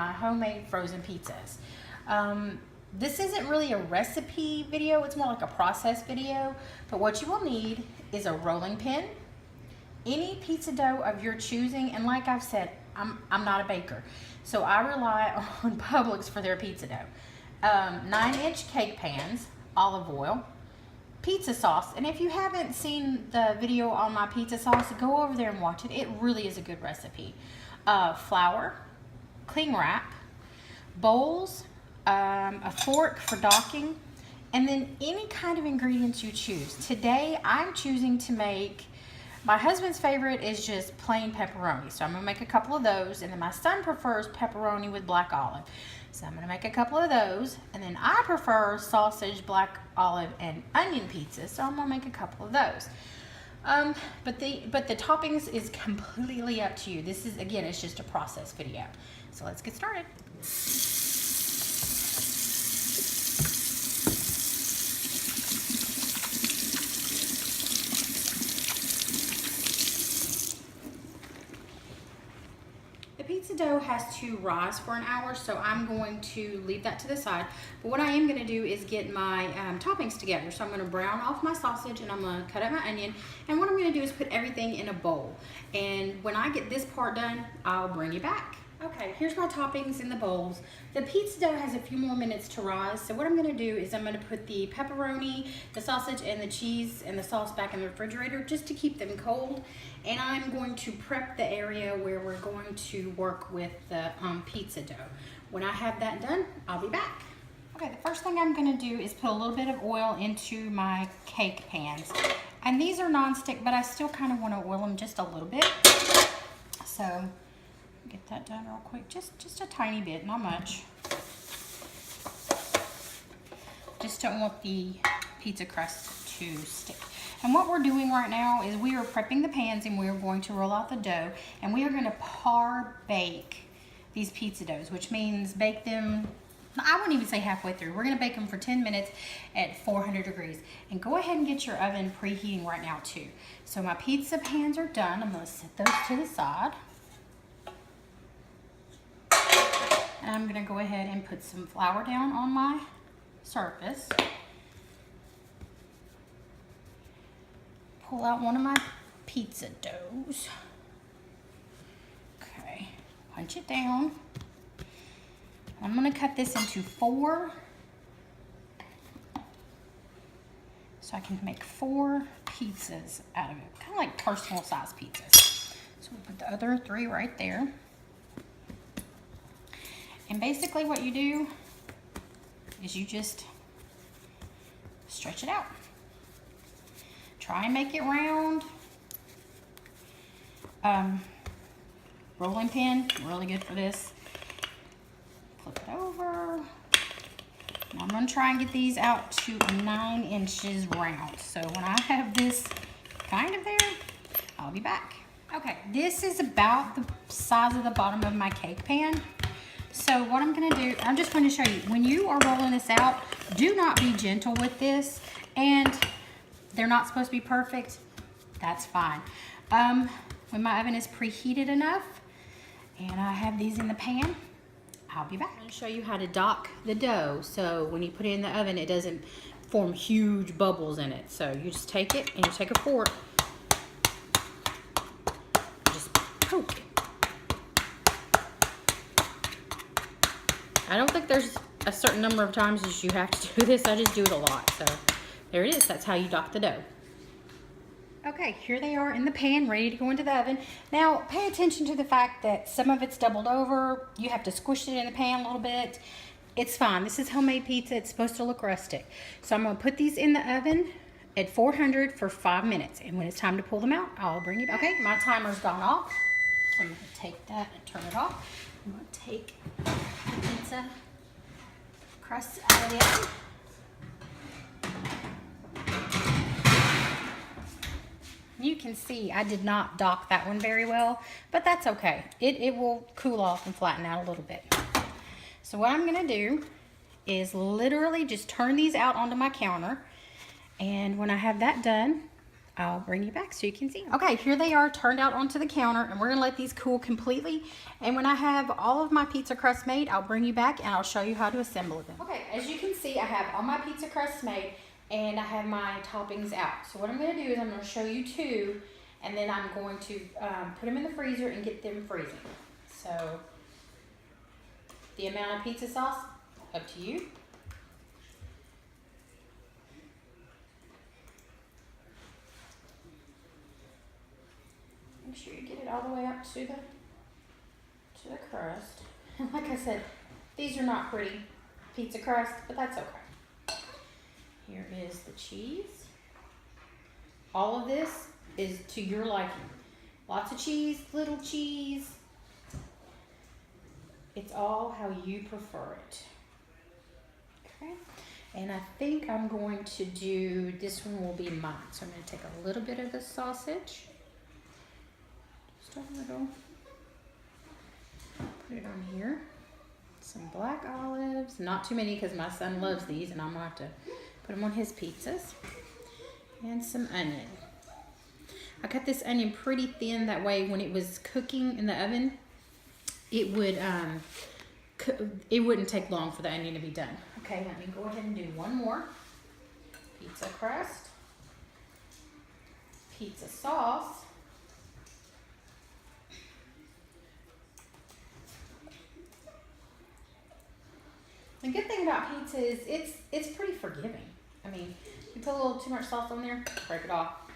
my homemade frozen pizzas. This isn't really a recipe video, it's more like a process video, but what you will need is a rolling pin, any pizza dough of your choosing, and like I've said, I'm not a baker, so I rely on Publix for their pizza dough. 9-inch cake pans, olive oil, pizza sauce, and if you haven't seen the video on my pizza sauce, go over there and watch it. It really is a good recipe. Flour, cling wrap, bowls, a fork for docking, and then any kind of ingredients you choose. Today I'm choosing to make, my husband's favorite is just plain pepperoni, so I'm gonna make a couple of those, and then my son prefers pepperoni with black olive, so I'm gonna make a couple of those, and then I prefer sausage, black olive, and onion pizza, so I'm gonna make a couple of those. But the toppings is completely up to you. This is, again, it's just a process video. So let's get started. Pizza dough has to rise for an hour, so I'm going to leave that to the side. But what I am going to do is get my toppings together. So I'm going to brown off my sausage, and I'm going to cut up my onion. And what I'm going to do is put everything in a bowl. And when I get this part done, I'll bring you back. Okay, here's my toppings in the bowls. The pizza dough has a few more minutes to rise, so what I'm going to do is I'm going to put the pepperoni, the sausage, and the cheese and the sauce back in the refrigerator just to keep them cold. And I'm going to prep the area where we're going to work with the pizza dough. When I have that done, I'll be back. Okay, the first thing I'm going to do is put a little bit of oil into my cake pans. And these are non-stick, but I still kind of want to oil them just a little bit. So get that done real quick, just a tiny bit, not much. Just don't want the pizza crust to stick. And what we're doing right now is we are prepping the pans, and we are going to roll out the dough, and we are going to par bake these pizza doughs, which means bake them, I wouldn't even say halfway through. We're going to bake them for 10 minutes at 400 degrees. And go ahead and get your oven preheating right now too. So my pizza pans are done. I'm going to set those to the side. And I'm going to go ahead and put some flour down on my surface. Pull out one of my pizza doughs. Okay, punch it down. I'm going to cut this into 4. So I can make 4 pizzas out of it. Kind of like personal size pizzas. So we'll put the other 3 right there. And basically what you do is you just stretch it out. Try and make it round. Rolling pin, really good for this. Flip it over. Now I'm going to try and get these out to 9 inches round. So when I have this kind of there, I'll be back. Okay, this is about the size of the bottom of my cake pan. So what I'm going to do, I'm just going to show you, when you are rolling this out, do not be gentle with this, and they're not supposed to be perfect. That's fine. When my oven is preheated enough, and I have these in the pan, I'll be back. I'm going to show you how to dock the dough, so when you put it in the oven, it doesn't form huge bubbles in it. So you just take it, and you take a fork, just poke it. I don't think there's a certain number of times that you have to do this. I just do it a lot. So there it is. That's how you dock the dough. Okay, here they are in the pan, ready to go into the oven. Now, pay attention to the fact that some of it's doubled over. You have to squish it in the pan a little bit. It's fine. This is homemade pizza. It's supposed to look rustic. So I'm going to put these in the oven at 400 for 5 minutes. And when it's time to pull them out, I'll bring you back. Okay, my timer's gone off. So I'm going to take that and turn it off. I'm going to take the pizza crust out of the oven. You can see I did not dock that one very well, but that's okay. It will cool off and flatten out a little bit. So what I'm going to do is literally just turn these out onto my counter, and when I have that done, I'll bring you back so you can see them. Okay, here they are turned out onto the counter, and we're gonna let these cool completely. And when I have all of my pizza crusts made, I'll bring you back and I'll show you how to assemble them. Okay, as you can see, I have all my pizza crusts made and I have my toppings out. So what I'm gonna do is I'm gonna show you two, and then I'm going to put them in the freezer and get them freezing. So the amount of pizza sauce, up to you. Make sure you get it all the way up to the crust. And like I said, these are not pretty pizza crust, but that's okay. Here is the cheese. All of this is to your liking. Lots of cheese, little cheese. It's all how you prefer it. Okay. And I think I'm going to do, this one will be mine. So I'm going to take a little bit of the sausage. A little, put it on here, some black olives, not too many because my son loves these and I'm gonna have to put them on his pizzas, and some onion. I cut this onion pretty thin, that way when it was cooking in the oven it wouldn't take long for the onion to be done. Okay, let me go ahead and do one more. Pizza crust, pizza sauce, the good thing about pizza is it's pretty forgiving. I mean, you put a little too much sauce on there, break it off.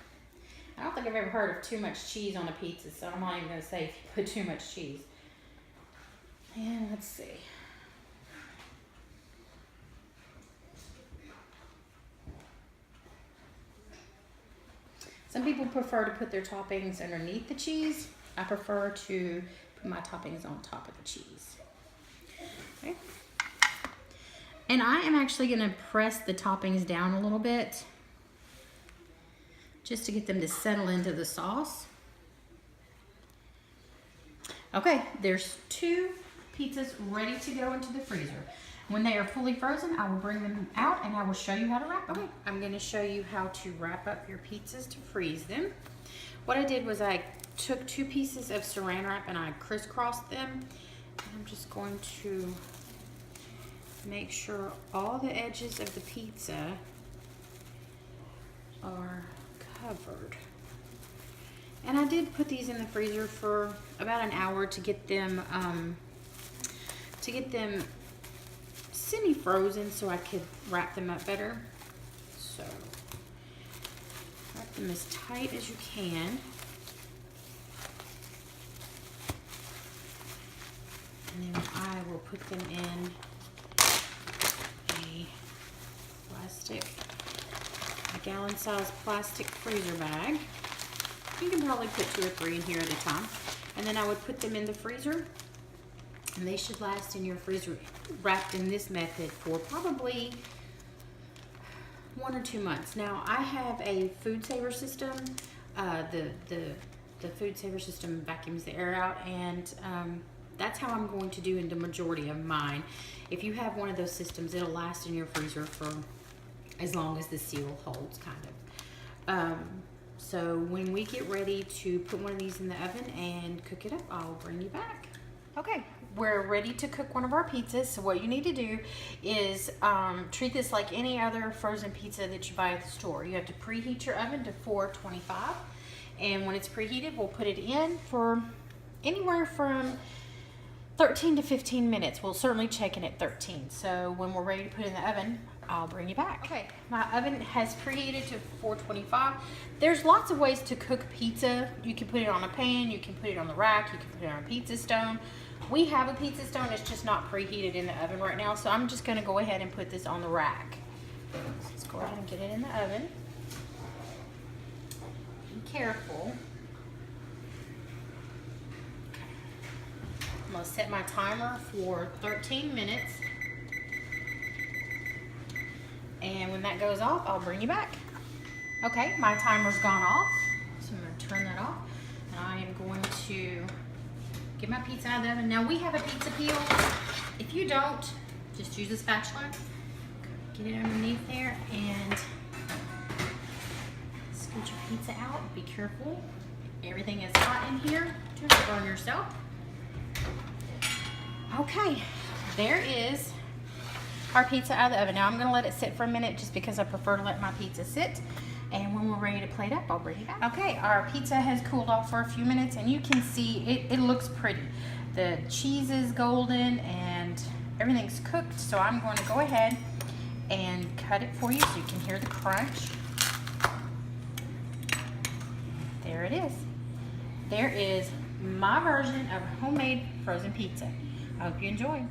I don't think I've ever heard of too much cheese on a pizza, so I'm not even going to say if you put too much cheese. And let's see. Some people prefer to put their toppings underneath the cheese. I prefer to put my toppings on top of the cheese. Okay. And I am actually going to press the toppings down a little bit just to get them to settle into the sauce. Okay, there's two pizzas ready to go into the freezer. When they are fully frozen, I will bring them out and I will show you how to wrap them. Okay, I'm going to show you how to wrap up your pizzas to freeze them. What I did was I took 2 pieces of saran wrap and I crisscrossed them. And I'm just going to make sure all the edges of the pizza are covered. And I did put these in the freezer for about an hour to get them semi-frozen so I could wrap them up better. So wrap them as tight as you can. And then I will put them in a gallon-sized plastic freezer bag. You can probably put 2 or 3 in here at a time. And then I would put them in the freezer, and they should last in your freezer wrapped in this method for probably 1 or 2 months. Now I have a food saver system. The food saver system vacuums the air out, and that's how I'm going to do in the majority of mine. If you have one of those systems, it'll last in your freezer for as long as the seal holds, kind of. So when we get ready to put one of these in the oven and cook it up, I'll bring you back. Okay, we're ready to cook one of our pizzas. So what you need to do is treat this like any other frozen pizza that you buy at the store. You have to preheat your oven to 425, and when it's preheated, we'll put it in for anywhere from 13 to 15 minutes. We'll certainly check in at 13. So when we're ready to put it in the oven, I'll bring you back. Okay, my oven has preheated to 425. There's lots of ways to cook pizza. You can put it on a pan, you can put it on the rack, you can put it on a pizza stone. We have a pizza stone, it's just not preheated in the oven right now, so I'm just gonna go ahead and put this on the rack. So let's go ahead and get it in the oven. Be careful. I'm gonna set my timer for 13 minutes. And when that goes off, I'll bring you back. Okay, my timer's gone off. So I'm gonna turn that off. And I am going to get my pizza out of the oven. Now we have a pizza peel. If you don't, just use a spatula. Get it underneath there and get your pizza out. Be careful. Everything is hot in here. Don't burn yourself. Okay, there is our pizza out of the oven. Now I'm gonna let it sit for a minute just because I prefer to let my pizza sit. And when we're ready to plate up, I'll bring it back. Okay, our pizza has cooled off for a few minutes and you can see it looks pretty. The cheese is golden and everything's cooked. So I'm going to go ahead and cut it for you so you can hear the crunch. There it is. There is my version of homemade frozen pizza. I hope you enjoy.